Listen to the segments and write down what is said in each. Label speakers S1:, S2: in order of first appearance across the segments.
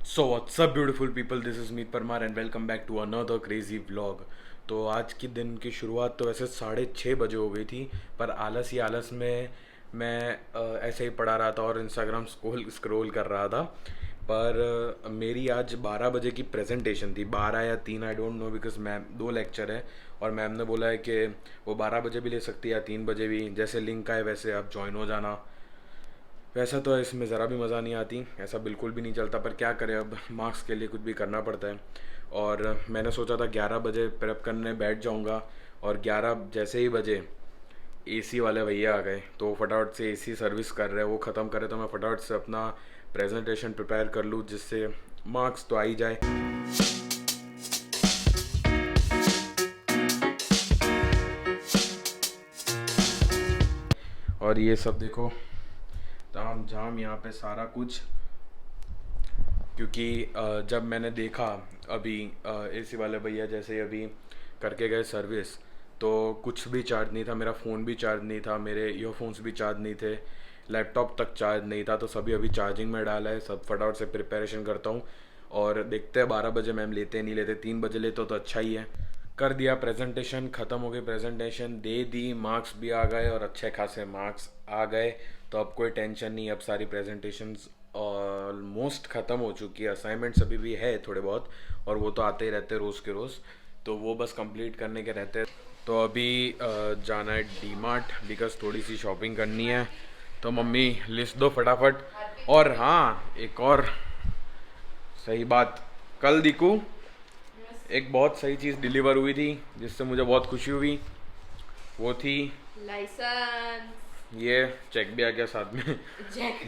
S1: So what's up beautiful people, this is Meet Parmar and welcome back to another crazy vlog. तो आज की दिन की शुरुआत तो वैसे 6:30 बजे हो गई थी, पर आलस ही आलस में मैं ऐसे ही पड़ा रहा था और इंस्टाग्राम स्क्रॉल कर रहा था। पर मेरी आज 12 बजे की प्रेजेंटेशन थी, 12 या 3, I don't know, because ma'am दो लेक्चर है और मैम ने बोला है कि वो 12 बजे भी ले सकती है या 3 बजे भी, जैसे लिंक आए वैसे आप ज्वाइन हो जाना। वैसा तो इसमें ज़रा भी मज़ा नहीं आती, ऐसा बिल्कुल भी नहीं चलता, पर क्या करें, अब मार्क्स के लिए कुछ भी करना पड़ता है। और मैंने सोचा था 11 बजे प्रेप करने बैठ जाऊंगा, और 11 जैसे ही बजे एसी वाले भैया आ गए, तो फटाफट से एसी सर्विस कर रहे हैं, वो ख़त्म करे तो मैं फटाफट से अपना प्रेजेंटेशन प्रिपेयर कर लूँ, जिससे मार्क्स तो आ ही जाए। और ये सब देखो, ताम झाम यहाँ पे सारा कुछ, क्योंकि जब मैंने देखा अभी एसी वाले भैया जैसे अभी करके गए सर्विस, तो कुछ भी चार्ज नहीं था, मेरा फ़ोन भी चार्ज नहीं था, मेरे ईयरफोन्स भी चार्ज नहीं थे, लैपटॉप तक चार्ज नहीं था, तो सभी अभी चार्जिंग में डाला है। सब फटाफट से प्रिपरेशन करता हूँ और देखते हैं 12 बजे मैम लेते नहीं लेते, 3 बजे लेते तो अच्छा ही है। कर दिया, प्रेजेंटेशन ख़त्म हो गई, प्रेजेंटेशन दे दी, मार्क्स भी आ गए और अच्छे खासे मार्क्स आ गए। तो अब कोई टेंशन नहीं, अब सारी प्रेजेंटेशंस ऑलमोस्ट ख़त्म हो चुकी है। असाइनमेंट्स अभी भी है थोड़े बहुत, और वो तो आते ही रहते हैं रोज़ के रोज़, तो वो बस कंप्लीट करने के रहते हैं। तो अभी जाना है डी मार्ट, बिकॉज थोड़ी सी शॉपिंग करनी है। तो मम्मी लिस्ट दो फटाफट। और हाँ, एक और सही बात, कल दिकू एक बहुत सही चीज़ डिलीवर हुई थी जिससे मुझे बहुत खुशी हुई। वो थी
S2: लाइसेंस।
S1: ये, चेक भी आ गया साथ में।
S2: चेक।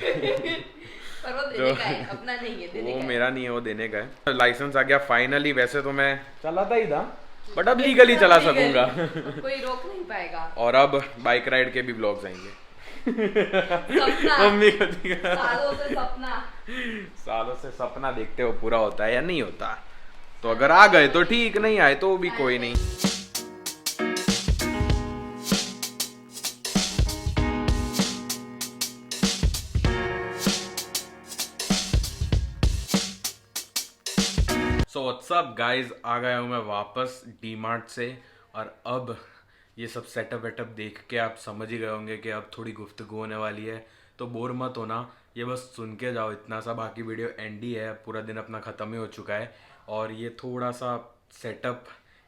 S2: पर वो
S1: जो
S2: देने का है, अपना नहीं है, देने
S1: वो
S2: का है।
S1: मेरा नहीं है, वो देने का है। लाइसेंस आ गया फाइनली, वैसे तो मैं चलाता ही था, बट अब लीगली चला
S2: लीगल,
S1: सकूंगा।
S2: अब कोई रोक नहीं पाएगा।
S1: और अब बाइक राइड के भी ब्लॉग्स आएंगे।
S2: सपना,
S1: मम्मी को दिखा।
S2: सालों से सपना।
S1: सालों से सपना देखते हो, पूरा होता है या नहीं होता? तो अगर आ गए तो ठीक, नहीं आए तो भी कोई नहीं। सो व्हाट्सअप गाइज, आ गया हूँ मैं वापस डी मार्ट से। और अब ये सब सेटअप वेटअप देख के आप समझ ही गए होंगे कि अब थोड़ी गुफ्तगू होने वाली है, तो बोर मत होना, ये बस सुन के जाओ इतना सा, बाकी वीडियो एंड ही है, पूरा दिन अपना ख़त्म ही हो चुका है। और ये थोड़ा सा सेटअप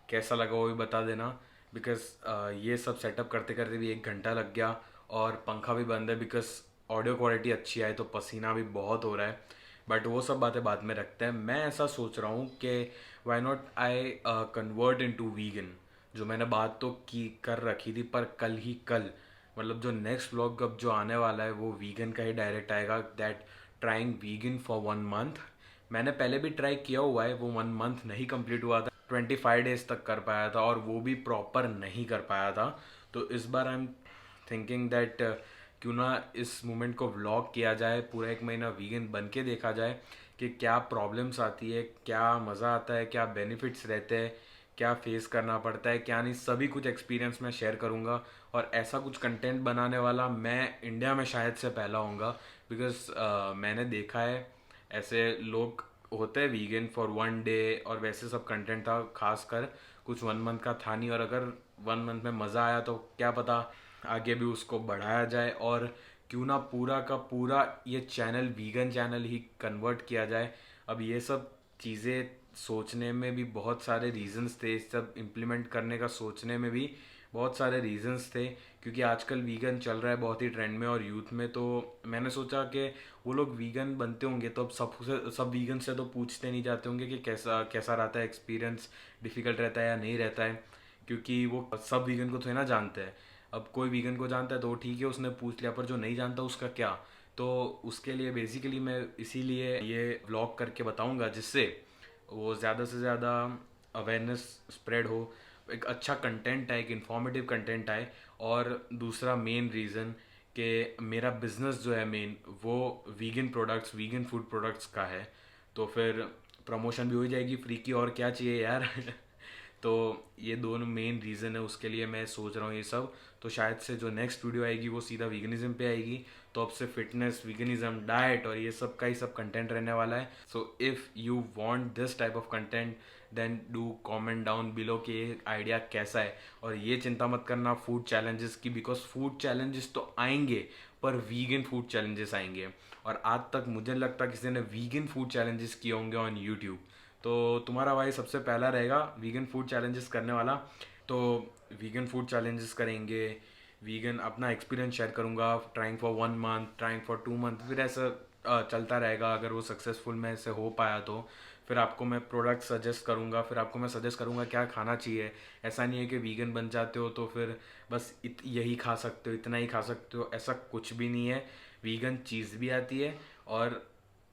S1: कैसा लगा वो भी बता देना, बिकॉज ये सब सेटअप करते करते भी 1 घंटा लग गया, और पंखा भी बंद है, बिकॉज ऑडियो क्वालिटी अच्छी आए, तो पसीना भी बहुत हो रहा है। बट वो सब बातें बाद में रखते हैं। मैं ऐसा सोच रहा हूँ कि why not I convert into vegan, जो मैंने बात तो की कर रखी थी, पर कल ही कल, मतलब जो नेक्स्ट व्लॉग अब जो आने वाला है वो वीगन का ही डायरेक्ट आएगा, that trying vegan for 1 month. मैंने पहले भी ट्राई किया हुआ है, वो 1 मंथ नहीं कंप्लीट हुआ था, 25 डेज तक कर पाया था, और वो भी प्रॉपर नहीं कर पाया था। तो इस बार आई एम थिंकिंग दैट क्यों ना इस मोमेंट को व्लॉग किया जाए, पूरा 1 महीना वीगन बन के देखा जाए कि क्या प्रॉब्लम्स आती है, क्या मज़ा आता है, क्या बेनिफिट्स रहते हैं, क्या फेस करना पड़ता है, क्या नहीं, सभी कुछ एक्सपीरियंस मैं शेयर करूँगा। और ऐसा कुछ कंटेंट बनाने वाला मैं इंडिया में शायद से पहला होऊंगा, बिकॉज मैंने देखा है ऐसे लोग होते हैं वीगन फॉर 1 डे, और वैसे सब कंटेंट था, खासकर कुछ 1 मंथ का था नहीं। और अगर 1 मंथ में मज़ा आया तो क्या पता आगे भी उसको बढ़ाया जाए, और क्यों ना पूरा का पूरा ये चैनल वीगन चैनल ही कन्वर्ट किया जाए। अब ये सब चीज़ें सोचने में भी बहुत सारे रीजंस थे, इस सब इम्प्लीमेंट करने का सोचने में भी बहुत सारे रीजंस थे, क्योंकि आजकल वीगन चल रहा है बहुत ही ट्रेंड में और यूथ में। तो मैंने सोचा कि वो लोग वीगन बनते होंगे तो अब सब वीगन से तो पूछते नहीं जाते होंगे कि कैसा कैसा रहता है एक्सपीरियंस, डिफ़िकल्ट रहता है या नहीं रहता है, क्योंकि वो सब वीगन को थोड़ी ना जानते हैं। अब कोई वीगन को जानता है तो ठीक है, उसने पूछ लिया, पर जो नहीं जानता उसका क्या। तो उसके लिए बेसिकली मैं इसीलिए ये व्लॉग करके बताऊंगा, जिससे वो ज़्यादा से ज़्यादा अवेयरनेस स्प्रेड हो, एक अच्छा कंटेंट आए, एक इन्फॉर्मेटिव कंटेंट आए। और दूसरा मेन रीज़न कि मेरा बिजनेस जो है मेन, वो vegan products, vegan food products का है, तो फिर प्रमोशन भी हो जाएगी फ्री की, और क्या चाहिए यार। तो ये दोनों मेन रीज़न है, उसके लिए मैं सोच रहा हूँ ये सब। तो शायद से जो नेक्स्ट वीडियो आएगी वो सीधा वीगनिज्म पे आएगी, तो अब से फिटनेस, वीगनिज्म, डाइट और ये सब का ही सब कंटेंट रहने वाला है। So if you want this type of content then do comment down below कि ये आइडिया कैसा है। और ये चिंता मत करना फूड चैलेंजेस की, बिकॉज फूड चैलेंजेस तो आएंगे पर वीगन फूड चैलेंजेस आएंगे। और आज तक मुझे नहीं लगता किसी ने वीगन फूड चैलेंजेस किए होंगे ऑन यूट्यूब। तो तुम्हारा भाई सबसे पहला रहेगा वीगन फूड चैलेंजेस करने वाला। तो वीगन फूड चैलेंजेस करेंगे, वीगन अपना एक्सपीरियंस शेयर करूँगा, trying for 1 month, trying for 2 month, फिर ऐसा चलता रहेगा। अगर वो सक्सेसफुल में से हो पाया तो फिर आपको मैं प्रोडक्ट सजेस्ट करूँगा, फिर आपको मैं सजेस्ट करूँगा क्या खाना चाहिए। ऐसा नहीं है कि वीगन बन जाते हो तो फिर बस यही खा सकते हो, इतना ही खा सकते हो, ऐसा कुछ भी नहीं है। वीगन चीज़ भी आती है और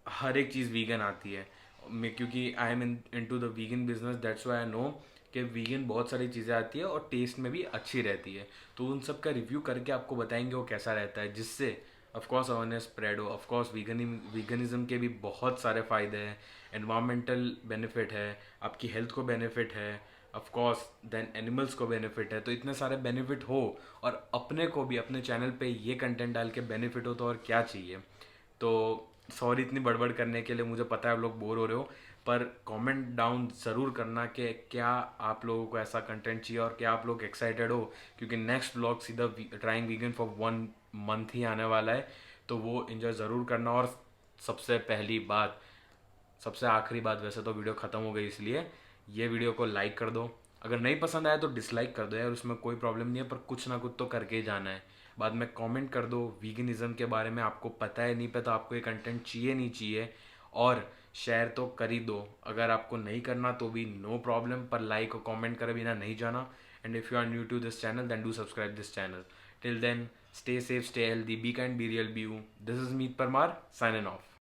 S1: हर एक चीज़ वीगन आती है। मैं क्योंकि I am into the vegan business, that's why I know कि वीगन बहुत सारी चीज़ें आती है और टेस्ट में भी अच्छी रहती है। तो उन सब का रिव्यू करके आपको बताएंगे वो कैसा रहता है, जिससे ऑफकोर्स अवेयरनेस स्प्रेड हो। ऑफकोर्स वीगनिज्म के भी बहुत सारे फ़ायदे हैं, एनवायरमेंटल बेनिफिट है, आपकी हेल्थ को बेनिफिट है, ऑफकोर्स देन एनिमल्स को बेनिफिट है। तो इतने सारे बेनिफिट हो और अपने को भी अपने चैनल पे ये कंटेंट डाल के बेनिफिट हो तो और क्या चाहिए। तो सॉरी इतनी बड़बड़ करने के लिए, मुझे पता है आप लोग बोर हो रहे हो, पर कमेंट डाउन ज़रूर करना कि क्या आप लोगों को ऐसा कंटेंट चाहिए और क्या आप लोग एक्साइटेड हो, क्योंकि नेक्स्ट ब्लॉग सीधा ट्राइंग वीगन फॉर 1 मंथ ही आने वाला है। तो वो इन्जॉय ज़रूर करना। और सबसे पहली बात, सबसे आखिरी बात, वैसे तो वीडियो ख़त्म हो गई इसलिए ये वीडियो को लाइक कर दो। अगर नहीं पसंद आया तो डिसलाइक कर दो यार, उसमें कोई प्रॉब्लम नहीं है, पर कुछ ना कुछ तो करके ही जाना है। बाद में कमेंट कर दो वीगनिज्म के बारे में, आपको पता है नहीं पता, आपको ये कंटेंट चाहिए नहीं चाहिए। और शेयर तो कर ही दो, अगर आपको नहीं करना तो भी नो प्रॉब्लम, पर लाइक और कमेंट करे बिना नहीं जाना। And if you are new to this channel then do subscribe this channel. Till then stay safe, stay healthy, be kind, be real, be you. This is Meet Parmar, signing of.